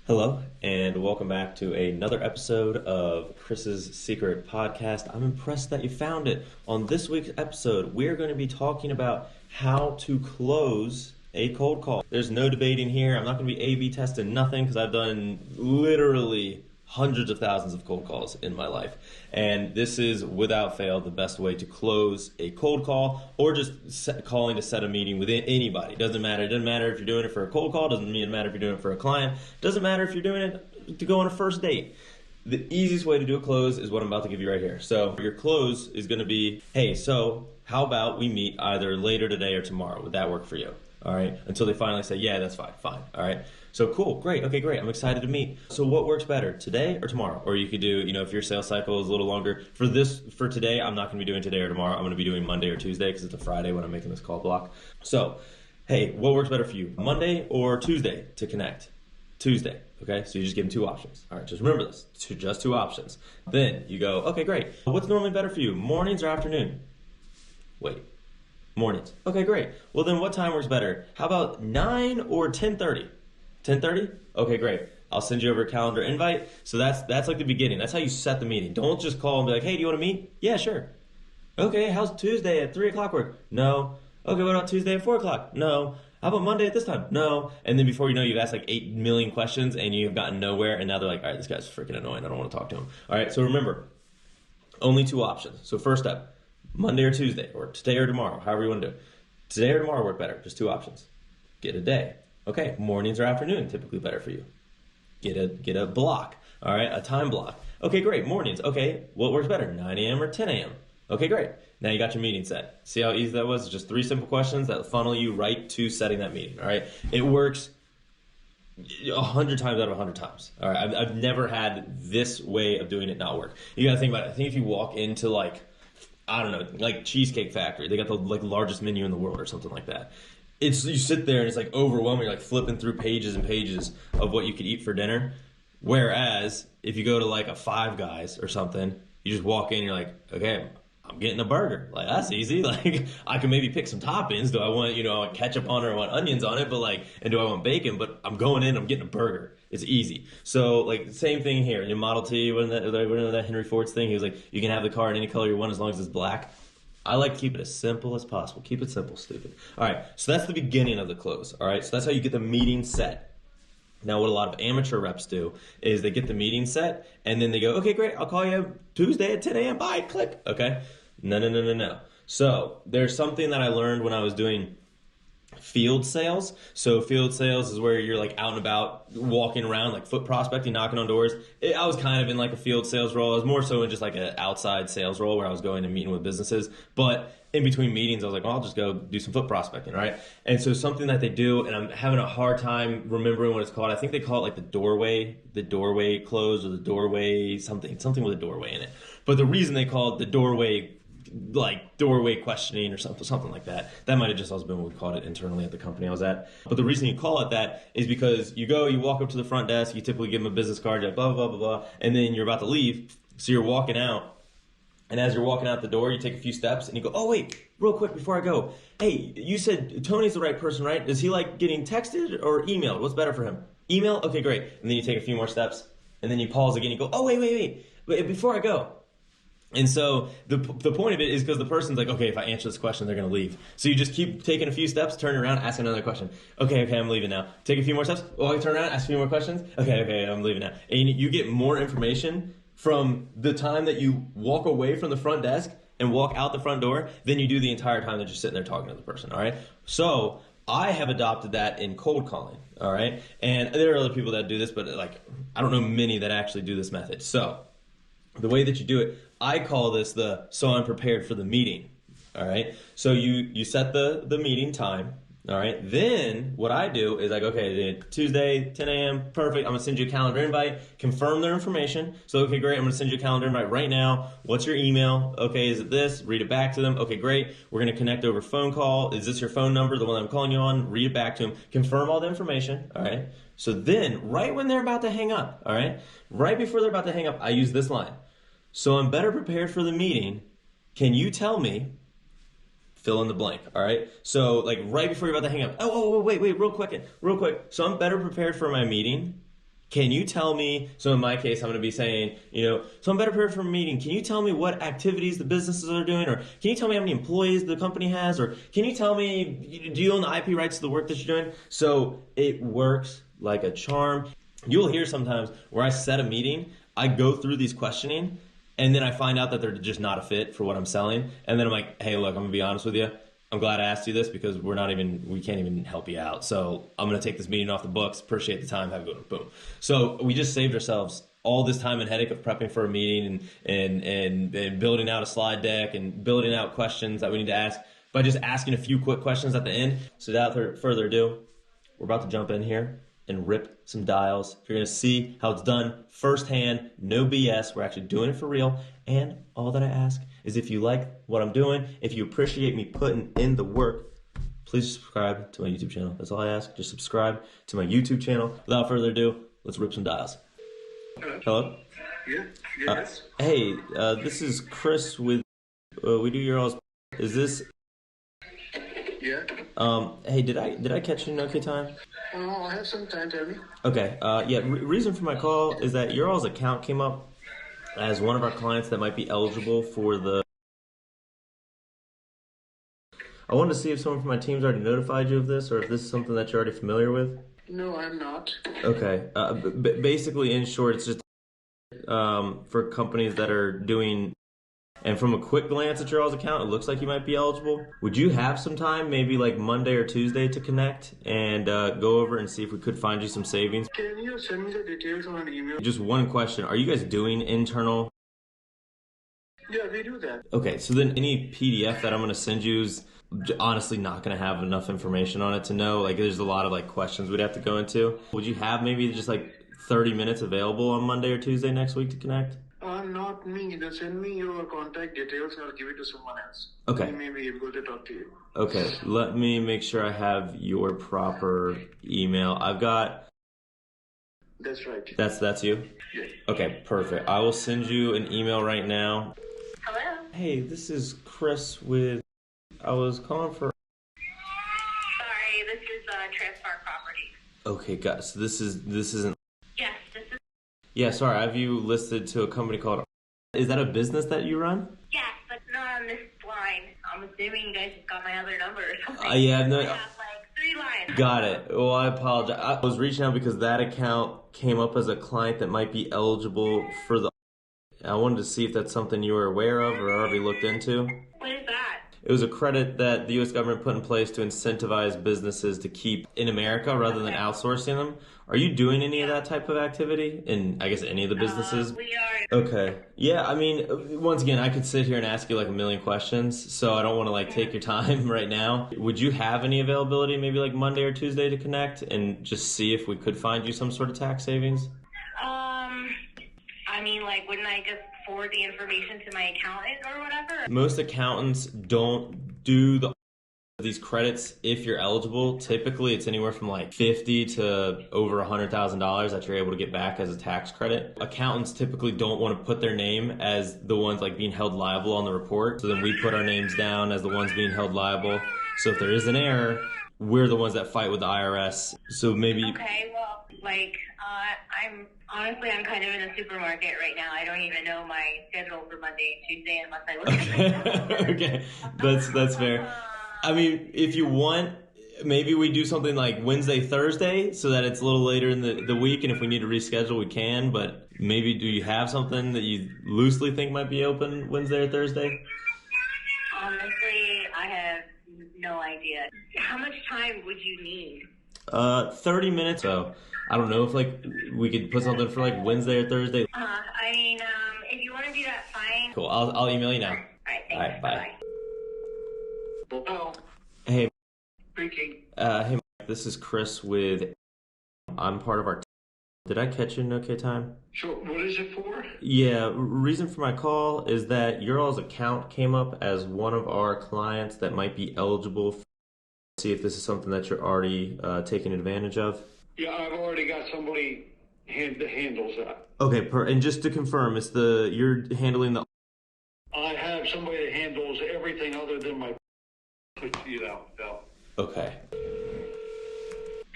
Hello, and welcome back to another episode of Chris's Secret Podcast. I'm impressed that you found it. On this week's episode, we're going to be talking about how to close a cold call. There's no debating here. I'm not going to be A/B testing nothing because I've done literally hundreds of thousands of cold calls in my life. And this is, without fail, the best way to close a cold call or just calling to set a meeting with anybody. Doesn't matter. It doesn't matter if you're doing it for a cold call. Doesn't matter if you're doing it for a client. Doesn't matter if you're doing it to go on a first date. The easiest way to do a close is what I'm about to give you right here. So your close is going to be, hey, so how about we meet either later today or tomorrow? Would that work for you? All right. Until they finally say, yeah, that's fine. Fine. All right. So cool. Great. Okay, great. I'm excited to meet. So what works better, today or tomorrow? Or you could do, if your sales cycle is a little longer. For today, I'm not going to be doing today or tomorrow. I'm going to be doing Monday or Tuesday because it's a Friday when I'm making this call block. So, hey, what works better for you? Monday or Tuesday to connect? Tuesday. Okay. So you just give them two options. All right. Just remember this. Just two options. Then you go, okay, great. What's normally better for you? Mornings or afternoon? Wait. Mornings. Okay, great. Well, then what time works better? How about 9 or 10:30? 10:30? Okay, great. I'll send you over a calendar invite. So that's like the beginning. That's how you set the meeting. Don't just call and be like, hey, do you want to meet? Yeah, sure. Okay, how's Tuesday at 3 o'clock work? No. Okay, what about Tuesday at 4 o'clock? No. How about Monday at this time? No. And then before you know, you've asked like 8 million questions and you've gotten nowhere. And now they're like, all right, this guy's freaking annoying. I don't want to talk to him. All right, so remember, only two options. So first step, Monday or Tuesday, or today or tomorrow, however you want to do it. Today or tomorrow work better. Just two options. Get a day. Okay, mornings or afternoon typically better for you. Get a block. All right, a time block. Okay, great. Mornings. Okay, what works better? 9 a.m. or 10 a.m. Okay, great. Now you got your meeting set. See how easy that was? Just three simple questions that funnel you right to setting that meeting. All right, it works 100 times out of 100 times. All right, I've never had this way of doing it not work. You got to think about it. I think if you walk into I don't know, like Cheesecake Factory, they got the largest menu in the world or something like that. You sit there and it's like overwhelming. You're like flipping through pages and pages of what you could eat for dinner. Whereas if you go to like a Five Guys or something, you just walk in and you're like, okay, I'm getting a burger. Like, that's easy. Like, I can maybe pick some toppings. Do I want, I want ketchup on it or I want onions on it? But and do I want bacon? But I'm going in, I'm getting a burger. It's easy. So same thing here. In your Model T, wasn't that Henry Ford's thing? He was like, you can have the car in any color you want as long as it's black. I like to keep it as simple as possible. Keep it simple, stupid. All right, so that's the beginning of the close. All right, so that's how you get the meeting set. Now, what a lot of amateur reps do is they get the meeting set, and then they go, okay, great, I'll call you Tuesday at 10 a.m. Bye, click. Okay? No. So there's something that I learned when I was doing field sales. So field sales is where you're out and about, walking around, foot prospecting, knocking on doors. I was kind of in a field sales role. I was more so in just an outside sales role where I was going and meeting with businesses. But in between meetings, I was like, well, I'll just go do some foot prospecting, right? And so something that they do, and I'm having a hard time remembering what it's called. I think they call it the doorway close, or the doorway something with a doorway in it. But the reason they call it the doorway questioning or something like that. That might have just also been what we called it internally at the company I was at. But the reason you call it that is because you walk up to the front desk, you typically give them a business card, you're like, blah, blah, blah, blah, and then you're about to leave, so you're walking out, and as you're walking out the door, you take a few steps, and you go, oh, wait, real quick before I go, hey, you said Tony's the right person, right? Is he getting texted or emailed? What's better for him? Email? Okay, great. And then you take a few more steps, and then you pause again, you go, oh, wait, before I go. And so the point of it is because the person's like, okay, if I answer this question, they're going to leave. So you just keep taking a few steps, turn around, ask another question. Okay, I'm leaving now. Take a few more steps. Oh, I turn around, ask a few more questions. Okay, I'm leaving now. And you get more information from the time that you walk away from the front desk and walk out the front door than you do the entire time that you're sitting there talking to the person, all right? So I have adopted that in cold calling, all right? And there are other people that do this, but I don't know many that actually do this method. So the way that you do it, I call this so I'm prepared for the meeting, all right? So you set the meeting time, all right? Then what I do is okay, Tuesday, 10 a.m., perfect. I'm going to send you a calendar invite, confirm their information. So, okay, great, I'm going to send you a calendar invite right now. What's your email? Okay, is it this? Read it back to them. Okay, great. We're going to connect over phone call. Is this your phone number, the one I'm calling you on? Read it back to them. Confirm all the information, all right? So then, right when they're about to hang up, all right? Right before they're about to hang up, I use this line. So I'm better prepared for the meeting. Can you tell me, fill in the blank, all right? So right before you're about to hang up, wait, real quick. So I'm better prepared for my meeting. Can you tell me, so in my case, I'm going to be saying, so I'm better prepared for a meeting. Can you tell me what activities the businesses are doing? Or can you tell me how many employees the company has? Or can you tell me, do you own the IP rights to the work that you're doing? So it works like a charm. You'll hear sometimes where I set a meeting, I go through these questioning, and then I find out that they're just not a fit for what I'm selling. And then I'm like, hey, look, I'm going to be honest with you. I'm glad I asked you this because we can't even help you out. So I'm going to take this meeting off the books. Appreciate the time. Have a good one. Boom. So we just saved ourselves all this time and headache of prepping for a meeting and building out a slide deck and building out questions that we need to ask by just asking a few quick questions at the end. So without further ado, we're about to jump in here and rip some dials. You're going to see how it's done firsthand, no BS. We're actually doing it for real. And all that I ask is if you like what I'm doing, if you appreciate me putting in the work, please subscribe to my YouTube channel. That's all I ask. Just subscribe to my YouTube channel. Without further ado, let's rip some dials. Hello? Yeah, yes. Hey, this is Chris with We Do Your All's. Is this... Yeah. Hey, did I catch you in okay time? I have some time, tell me. Okay, reason for my call is that your all's account came up as one of our clients that might be eligible for the... I wanted to see if someone from my team's already notified you of this, or if this is something that you're already familiar with. No, I'm not. Okay, basically, in short, it's just for companies that are doing... And from a quick glance at your all's account, it looks like you might be eligible. Would you have some time, maybe like Monday or Tuesday, to connect and go over and see if we could find you some savings? Can you send me the details on an email? Just one question. Are you guys doing internal? Yeah, we do that. Okay, so then any PDF that I'm going to send you is honestly not going to have enough information on it to know. Like, there's a lot of like questions we'd have to go into. Would you have maybe just like 30 minutes available on Monday or Tuesday next week to connect? Not me. Just send me your contact details and I'll give it to someone else. Okay. They may be able to talk to you. Okay, let me make sure I have your proper email. I've got... That's right. That's you? Yeah. Okay, perfect. I will send you an email right now. Hello? Hey, this is Chris with... I was calling for... Sorry, this is Transpark Properties. Okay, guys, so this isn't... Yes, this is... Yeah, sorry, I have you listed to a company called... Is that a business that you run? Yes, but not on this line. I'm assuming you guys just got my other number or something. Yeah, no... I have like 3 lines. Got it. Well, I apologize. I was reaching out because that account came up as a client that might be eligible for the... I wanted to see if that's something you were aware of or already looked into. What is that? It was a credit that the U.S. government put in place to incentivize businesses to keep in America rather than outsourcing them. Are you doing any of that type of activity in, I guess, any of the businesses? We are... Okay. Yeah, I mean, once again, I could sit here and ask you like a million questions, so I don't want to like take your time right now. Would you have any availability maybe like Monday or Tuesday to connect and just see if we could find you some sort of tax savings? I mean, like, wouldn't I just forward the information to my accountant or whatever? Most accountants don't do these credits if you're eligible. Typically, it's anywhere from like $50,000 to over $100,000 that you're able to get back as a tax credit. Accountants typically don't want to put their name as the ones like being held liable on the report. So then we put our names down as the ones being held liable. So if there is an error, we're the ones that fight with the IRS. So maybe... Okay, well, like, I'm kind of in a supermarket right now. I don't even know my schedule for Monday and Tuesday unless I look at it. Okay, that's fair. I mean, if you want, maybe we do something like Wednesday, Thursday, so that it's a little later in the week, and if we need to reschedule, we can, but maybe do you have something that you loosely think might be open Wednesday or Thursday? Honestly, I have no idea. How much time would you need? 30 minutes. So I don't know if like we could put something for like Wednesday or Thursday. I mean, if you want to do that, fine. Cool. I'll email you now. All right, thanks. All right, bye. Hello. Hey. Speaking. Hey, Mike, this is Chris with... I'm part of our... Did I catch you in okay time? Sure. What is it for? Yeah, reason for my call is that your all's account came up as one of our clients that might be eligible for... See if this is something that you're already taking advantage of. Yeah, I've already got somebody that handles that. Okay, and just to confirm, you're handling the... I have somebody that handles everything other than my... Okay.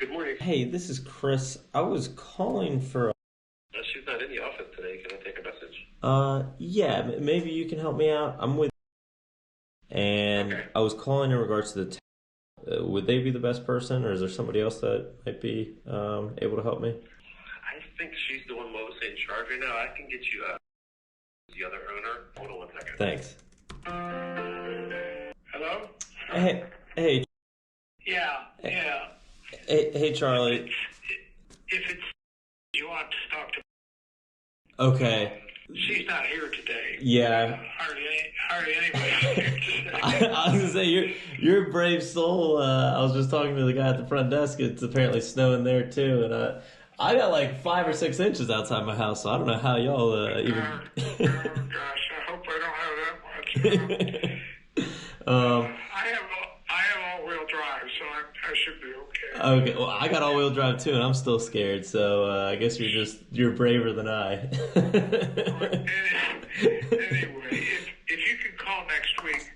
Good morning. Hey, this is Chris. I was calling for. She's not in the office today. Can I take a message? Yeah, maybe you can help me out. I'm with. And Okay. I was calling in regards to the. Would they be the best person, or is there somebody else that might be able to help me? I think she's the one mostly in charge right now. I can get you the other owner. Hold on 1 second. Thanks. Hello? Hey, Yeah. hey, Charlie. If it's you want to talk to, Okay. she's not here today. Yeah. Hardly anybody. I was gonna say you're a brave soul. I was just talking to the guy at the front desk. It's apparently snowing there too, and I got like 5 or 6 inches outside my house, so I don't know how y'all even. Oh gosh, I hope I don't have that much. I have all-wheel drive, so I should be okay. Okay, well, I got all-wheel drive too, and I'm still scared. So I guess you're braver than I. Anyway, if you can call next week,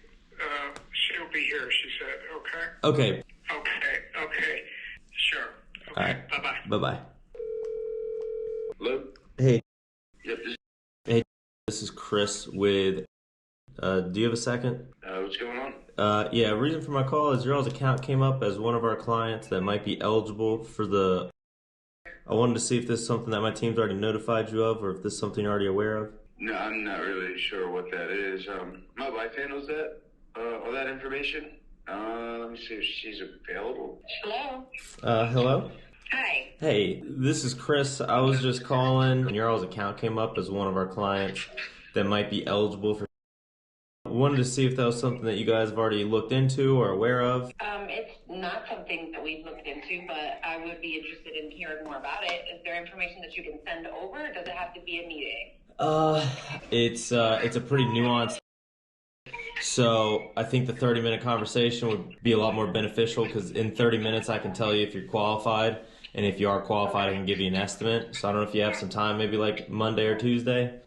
she'll be here. She said, okay. Okay. Okay. Sure. Okay. All right. Bye-bye. Bye-bye. Hello? Hey, Yep. this is Chris with. Do you have a second? What's going on? Yeah, reason for my call is your all's account came up as one of our clients that might be eligible for the. I wanted to see if this is something that my team's already notified you of, or if this is something you're already aware of. No, I'm not really sure what that is. My wife handles that, all that information. Let me see if she's available. Hello. Hello? Hi. Hey, this is Chris. I was just calling. Your all's account came up as one of our clients that might be eligible for. I wanted to see if that was something that you guys have already looked into or aware of. It's not something that we've looked into, but I would be interested in hearing more about it. Is there information that you can send over, or does it have to be a meeting? It's a pretty nuanced. So I think the 30-minute conversation would be a lot more beneficial because in 30 minutes I can tell you if you're qualified, and if you are qualified I can give you an estimate. So I don't know if you have some time, maybe like Monday or Tuesday.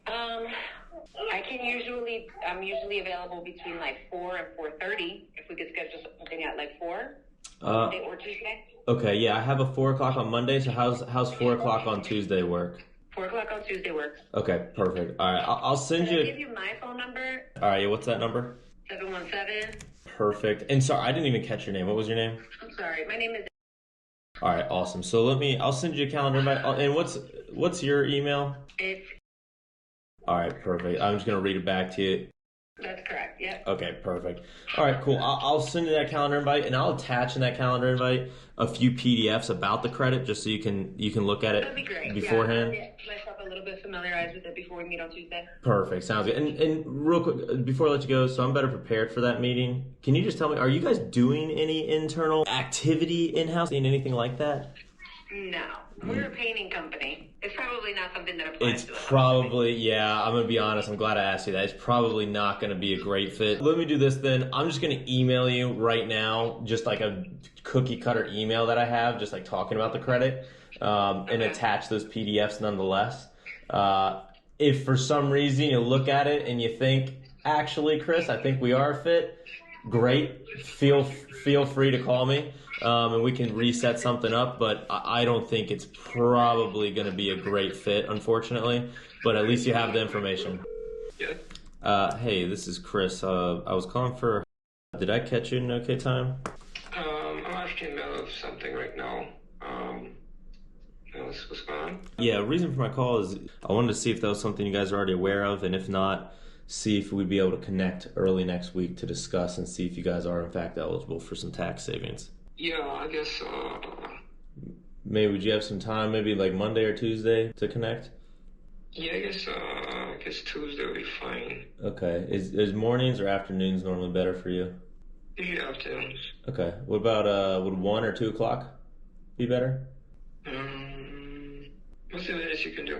I'm usually available between like 4 and 4:30. If we could schedule something at like 4, Monday or Tuesday. Okay, yeah, I have a 4 o'clock on Monday. So how's 4 o'clock on Tuesday work? 4 o'clock on Tuesday works. Okay, perfect. All right, I'll send Can you. I give you my phone number? All right, what's that number? 717. Perfect. And sorry, I didn't even catch your name. What was your name? I'm sorry. My name is. All right, awesome. So I'll send you a calendar invite. And what's your email? It's. All right, perfect. I'm just gonna read it back to you. That's correct. Yeah. Okay, perfect. All right, cool. I'll send you that calendar invite, and I'll attach in that calendar invite a few PDFs about the credit, just so you can look at That'd be it great. beforehand. Yeah, I'll get myself a little bit familiarized with it before we meet on Tuesday. Perfect. Sounds good. And real quick, before I let you go, so I'm better prepared for that meeting. Can you just tell me, are you guys doing any internal activity in-house, anything like that? No, we're a painting company. It's probably not something that applies It's to us. probably, yeah, I'm going to be honest. I'm glad I asked you that. It's probably not going to be a great fit. Let me do this then. I'm just going to email you right now, just like a cookie cutter email that I have, just like talking about the credit, and attach those PDFs nonetheless. If for some reason you look at it and you think, actually, Chris, I think we are a fit, great. Feel free to call me. And we can reset something up, but I don't think it's probably going to be a great fit, unfortunately. But at least you have the information. Yeah. Hey, this is Chris. I was calling for. Did I catch you in okay time? I'm actually in the middle of something right now. What's going on? Yeah, reason for my call is I wanted to see if that was something you guys are already aware of, and if not, see if we'd be able to connect early next week to discuss and see if you guys are in fact eligible for some tax savings. Yeah, I guess, Maybe would you have some time, maybe like Monday or Tuesday to connect? yeah, I guess Tuesday will be fine. Okay. Is mornings or afternoons normally better for you? Usually afternoons. Okay. What about would 1 or 2 o'clock be better? What's the latest you can do?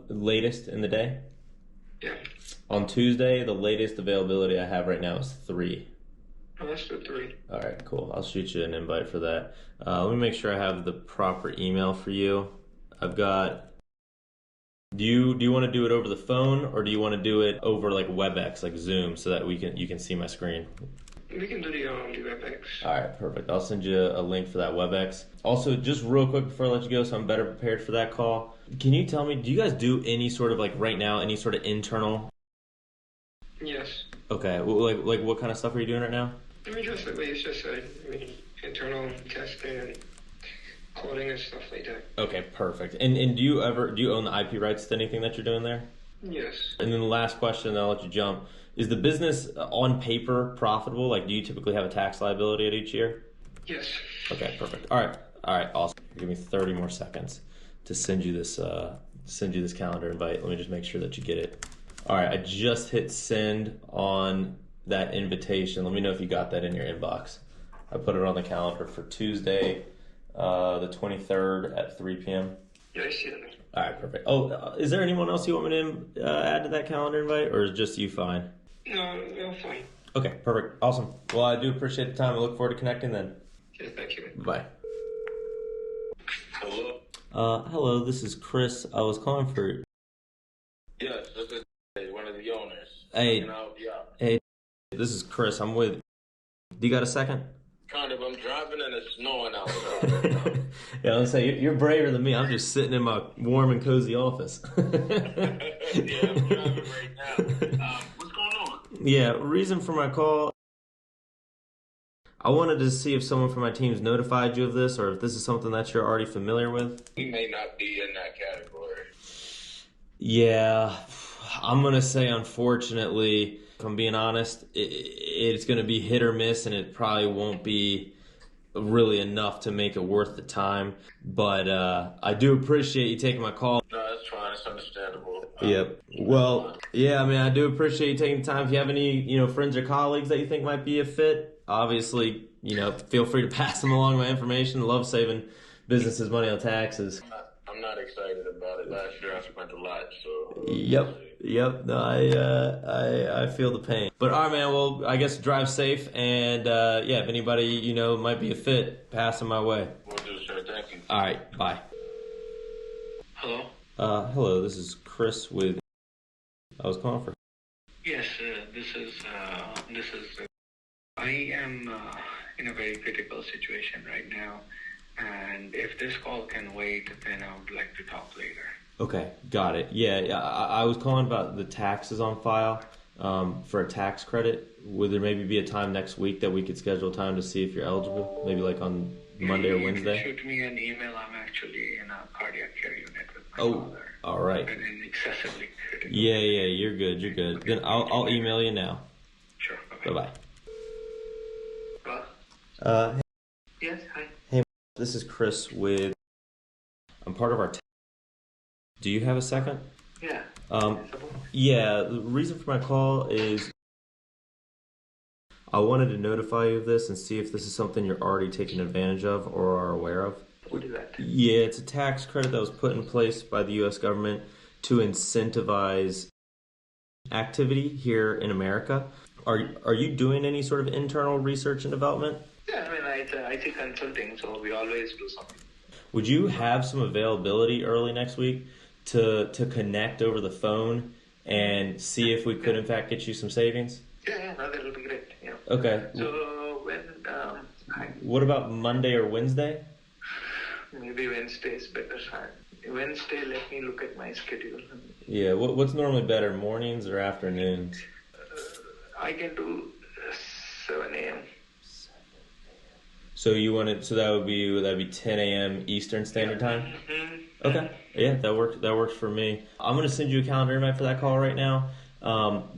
Latest in the day? Yeah. On Tuesday, the latest availability I have right now is 3. Oh, let's do 3. All right, cool. I'll shoot you an invite for that. Let me make sure I have the proper email for you. I've got. Do you want to do it over the phone, or do you want to do it over like WebEx, like Zoom, so that you can see my screen? We can do the WebEx. All right, perfect. I'll send you a link for that WebEx. Also, just real quick before I let you go, so I'm better prepared for that call. Can you tell me, do you guys do any sort of, like, right now, any sort of internal? Yes. Okay, like what kind of stuff are you doing right now? I mean, just like what you just said. I mean, internal testing and coding and stuff like that. Okay, perfect. And do you own the IP rights to anything that you're doing there? Yes. And then the last question, and I'll let you jump. Is the business on paper profitable? Like, do you typically have a tax liability at each year? Yes. Okay, perfect. All right, awesome. Give me 30 more seconds to send you this calendar invite. Let me just make sure that you get it. All right, I just hit send on that invitation. Let me know if you got that in your inbox. I put it on the calendar for Tuesday, the 23rd at 3 p.m. Yeah, I see it. All right, perfect. Oh, is there anyone else you want me to add to that calendar invite, or is just you fine? No, I'm fine. Okay, perfect. Awesome. Well, I do appreciate the time. I look forward to connecting then. Okay, thank you. Bye. Hello? Hello, this is Chris. I was calling for... Yes, this is one of the owners. Hey. Yeah. Hey, this is Chris. I'm with... Do you got a second? Kind of. I'm driving and it's snowing outside. Yeah, let's say you're braver than me. I'm just sitting in my warm and cozy office. Yeah, I'm driving right now. What's going on? Yeah, reason for my call... I wanted to see if someone from my team's notified you of this, or if this is something that you're already familiar with. We may not be in that category. Yeah, I'm going to say, unfortunately, if I'm being honest, it's going to be hit or miss, and it probably won't be really enough to make it worth the time. But I do appreciate you taking my call. No, that's fine. It's understandable. Yep. Well, yeah, I mean, I do appreciate you taking the time. If you have any, friends or colleagues that you think might be a fit, obviously, feel free to pass them along my information. I love saving businesses money on taxes. I'm not excited about it. Last year I spent a lot, so... Yep. No, I feel the pain. But all right, man, well, I guess drive safe. And, if anybody, might be a fit, pass them my way. Will do, sir. Thank you. All right, bye. Hello? Hello, this is Chris with... I was calling for... Yes, this is... I am in a very critical situation right now, and if this call can wait, then I would like to talk later. Okay, got it. Yeah, I was calling about the taxes on file for a tax credit. Would there maybe be a time next week that we could schedule time to see if you're eligible? Maybe like on Monday or Wednesday? Shoot me an email. I'm actually in a cardiac care unit with my father. All right. And in excessively critical. Yeah, you're good. Okay, then I'll email you now. Sure. Bye-bye. Hello? Yes, hi. Hey, this is Chris with... I'm part of our... Do you have a second? Yeah. Yeah, the reason for my call is I wanted to notify you of this and see if this is something you're already taking advantage of or are aware of. What is that? Yeah, it's a tax credit that was put in place by the U.S. government to incentivize activity here in America. Are you doing any sort of internal research and development? Yeah, I mean, it's IT consulting, so we always do something. Would you have some availability early next week to connect over the phone and see if we could, in fact, get you some savings? Yeah, no, that would be great. Yeah. Okay. So when... What about Monday or Wednesday? Maybe Wednesday is better. Wednesday, let me look at my schedule. Yeah, what's normally better, mornings or afternoons? I can do 7 a.m. So that would be 10 a.m. Eastern Standard Time? Mm-hmm. Okay. Yeah, that works for me. I'm going to send you a calendar invite for that call right now.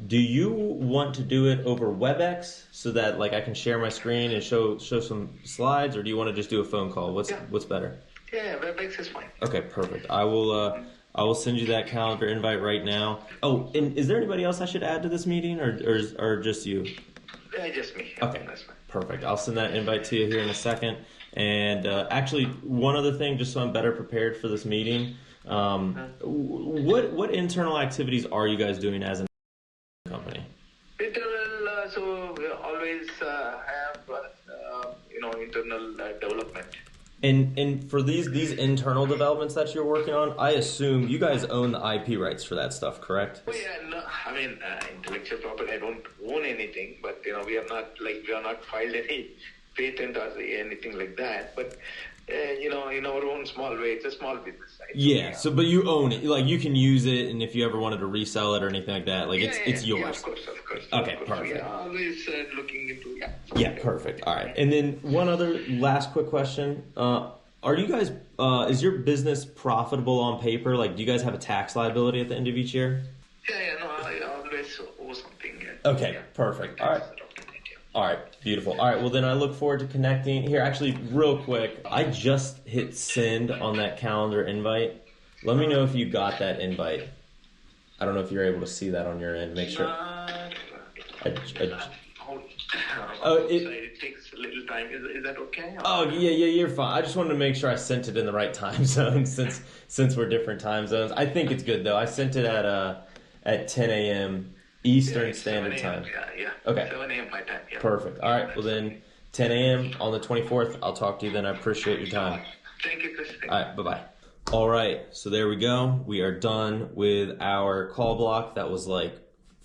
Do you want to do it over WebEx so that I can share my screen and show some slides, or do you want to just do a phone call? What's better? Yeah, WebEx is fine. Okay, perfect. I will send you that calendar invite right now. Oh, and is there anybody else I should add to this meeting, or just you? Yeah, just me. Okay, that's fine. Perfect. I'll send that invite to you here in a second. And actually, one other thing, just so I'm better prepared for this meeting, what internal activities are you guys doing as a company? Internal, so we always have internal development. And for these internal developments that you're working on, I assume you guys own the IP rights for that stuff, correct? Oh yeah, no, I mean, intellectual property, I don't own anything, but, we have not filed any patent or anything like that. But, in our own small way, it's a small business. Right? Yeah. So, but you own it. Like, you can use it, and if you ever wanted to resell it or anything like that, like it's yours. Yeah, of course. Okay, of course. perfect. Yeah, always looking into, Yeah, perfect. All right. And then one other last quick question. Are you guys, is your business profitable on paper? Like, do you guys have a tax liability at the end of each year? I always owe something. Okay, perfect. All right. All right, beautiful. All right, well, then I look forward to connecting. Here, actually, real quick, I just hit send on that calendar invite. Let me know if you got that invite. I don't know if you're able to see that on your end. Make sure. It takes a little time. Is that okay? Oh, yeah, you're fine. I just wanted to make sure I sent it in the right time zone since we're different time zones. I think it's good, though. I sent it at 10 a.m. Eastern Standard Time. Yeah. Okay. 7 a.m. my time. Yeah. Perfect. All right. Well, then 10 a.m. on the 24th. I'll talk to you then. I appreciate your time. Thank you, Chris. All right. Bye-bye. All right. So there we go. We are done with our call block. That was like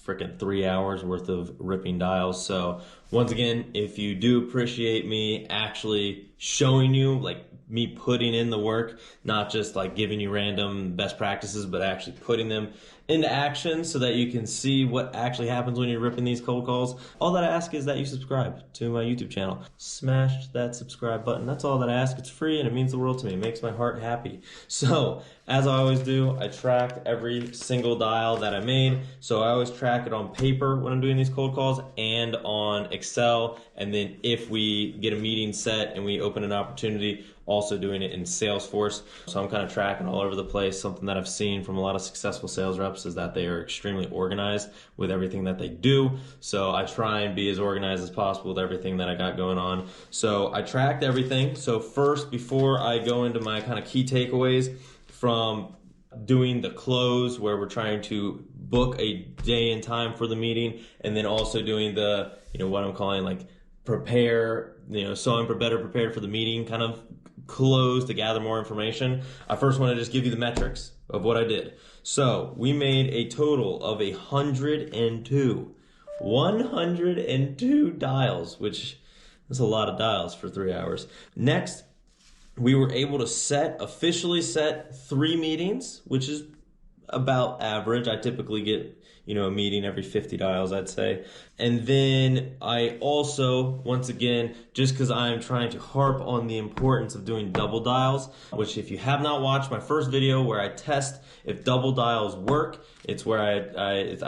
freaking 3 hours worth of ripping dials. So once again, if you do appreciate me actually showing you, like me putting in the work, not just like giving you random best practices, but actually putting them into action so that you can see what actually happens when you're ripping these cold calls. All that I ask is that you subscribe to my YouTube channel. Smash that subscribe button. That's all that I ask. It's free and it means the world to me. It makes my heart happy. So, as I always do, I tracked every single dial that I made. So I always track it on paper when I'm doing these cold calls and on Excel. And then if we get a meeting set and we open an opportunity, also doing it in Salesforce. So I'm kind of tracking all over the place. Something that I've seen from a lot of successful sales reps is that they are extremely organized with everything that they do. So I try and be as organized as possible with everything that I got going on. So I tracked everything. So first, before I go into my kind of key takeaways from doing the close, where we're trying to book a day and time for the meeting, and then also doing the, what I'm calling like prepare, so I'm better prepared for the meeting kind of close to gather more information. I first want to just give you the metrics of what I did. So we made a total of 102 dials, which is a lot of dials for 3 hours. Next, we were able to officially set 3 meetings, which is about average. I typically get, a meeting every 50 dials, I'd say. And then I also, once again, just because I'm trying to harp on the importance of doing double dials, which if you have not watched my first video where I test if double dials work, it's where I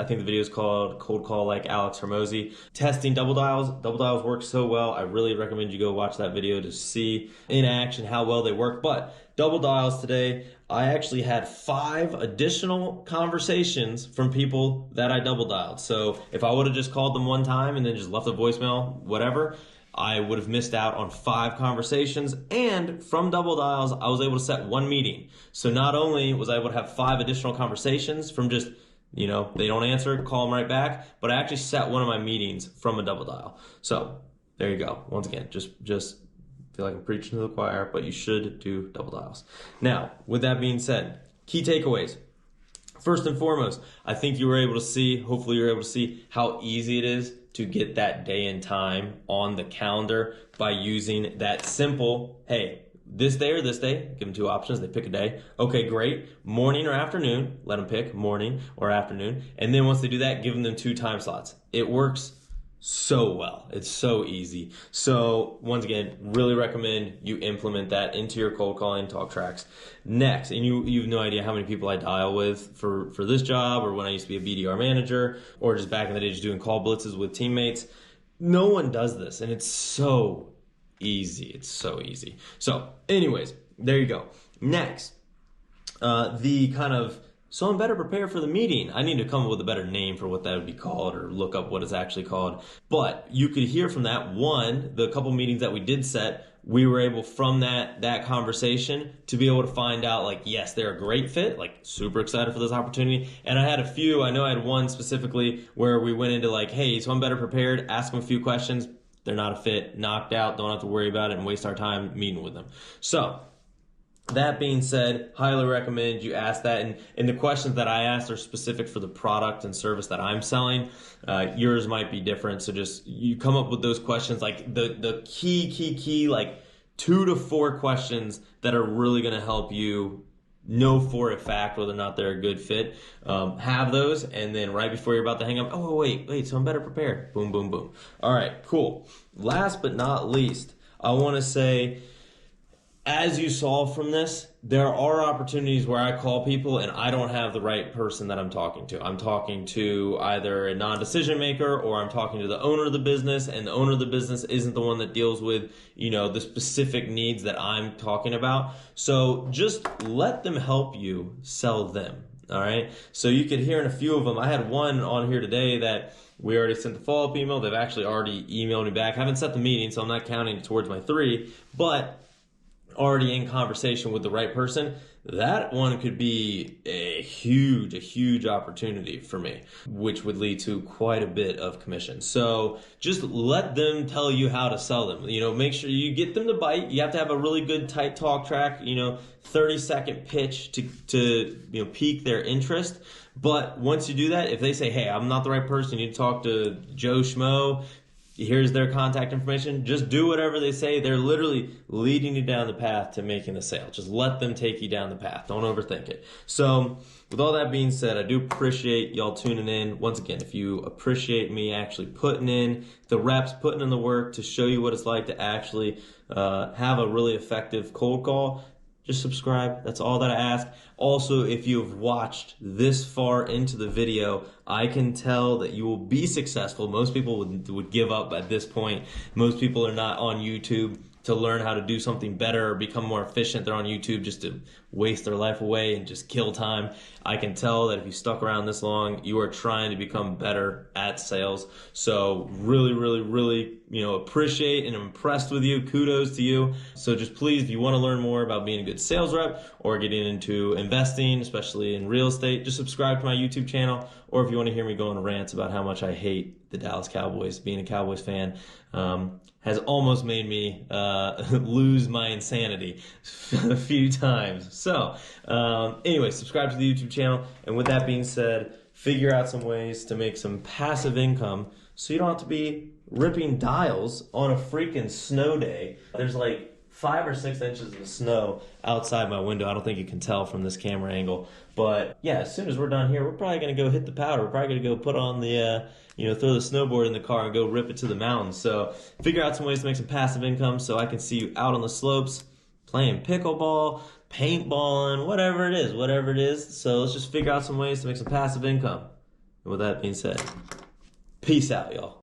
think the video is called Cold Call Like Alex Hormozi. Testing double dials. Double dials work so well. I really recommend you go watch that video to see in action how well they work. But double dials today, I actually had 5 additional conversations from people that I double dialed. So if I would have just called them one time and then just left a voicemail, whatever, I would have missed out on 5 conversations. And from double dials, I was able to set 1 meeting. So not only was I able to have 5 additional conversations from just, they don't answer, call them right back, but I actually set one of my meetings from a double dial. So there you go. Once again, just feel like I'm preaching to the choir, but you should do double dials. Now, with that being said, key takeaways. First and foremost, I think you were able to see, hopefully you're able to see how easy it is to get that day and time on the calendar by using that simple, hey, this day or this day, give them 2 options, they pick a day. Okay, great. Morning or afternoon, let them pick morning or afternoon. And then once they do that, give them 2 time slots. It works so well. It's so easy. So once again, really recommend you implement that into your cold calling talk tracks. Next, and you have no idea how many people I dial with for this job, or when I used to be a BDR manager, or just back in the day just doing call blitzes with teammates. No one does this, and it's so easy. It's so easy. So anyways, there you go. Next, so I'm better prepared for the meeting. I need to come up with a better name for what that would be called, or look up what it's actually called. But you could hear from that, the couple meetings that we did set, we were able from that conversation to be able to find out, like, yes, they're a great fit, like super excited for this opportunity. And I had a few, I know I had one specifically where we went into like, hey, so I'm better prepared, ask them a few questions. They're not a fit, knocked out, don't have to worry about it and waste our time meeting with them. So that being said, highly recommend you ask that. And the questions that I asked are specific for the product and service that I'm selling. Yours might be different. So just you come up with those questions, like the key, like 2 to 4 questions that are really going to help you know for a fact whether or not they're a good fit. Have those, and then right before you're about to hang up, oh, wait, so I'm better prepared. Boom, boom, boom. All right, cool. Last but not least, I want to say, as you saw from this, there are opportunities where I call people and I don't have the right person that I'm talking to. I'm talking to either a non-decision maker, or I'm talking to the owner of the business, and the owner of the business isn't the one that deals with, the specific needs that I'm talking about. So just let them help you sell them. All right. So you could hear in a few of them. I had one on here today that we already sent the follow-up email. They've actually already emailed me back. I haven't set the meeting, so I'm not counting towards my 3, but already in conversation with the right person. That one could be a huge opportunity for me, which would lead to quite a bit of commission. So just let them tell you how to sell them. Make sure you get them to bite. You have to have a really good tight talk track, 30-second pitch to pique their interest. But once you do that, if they say, hey, I'm not the right person, you need to talk to Joe Schmo, here's their contact information, just do whatever they say. They're literally leading you down the path to making the sale. Just let them take you down the path. Don't overthink it. So with all that being said, I do appreciate y'all tuning in. Once again, if you appreciate me actually putting in the reps, putting in the work to show you what it's like to actually have a really effective cold call, just subscribe. That's all that I ask. Also, if you've watched this far into the video, I can tell that you will be successful. Most people would give up at this point. Most people are not on YouTube to learn how to do something better or become more efficient. They're on YouTube just to waste their life away and just kill time. I can tell that if you stuck around this long, you are trying to become better at sales. So really, appreciate and impressed with you. Kudos to you. So just please, if you want to learn more about being a good sales rep or getting into investing, especially in real estate, just subscribe to my YouTube channel. Or if you want to hear me go on rants about how much I hate the Dallas Cowboys, being a Cowboys fan has almost made me lose my insanity a few times. So anyway, subscribe to the YouTube channel. And with that being said, figure out some ways to make some passive income so you don't have to be ripping dials on a freaking snow day. There's like 5 or 6 inches of snow outside my window. I don't think you can tell from this camera angle. But yeah, as soon as we're done here, we're probably going to go hit the powder. We're probably going to go put on the, throw the snowboard in the car and go rip it to the mountains. So figure out some ways to make some passive income so I can see you out on the slopes playing pickleball, paintballing, whatever it is. So let's just figure out some ways to make some passive income. And with that being said, peace out, y'all.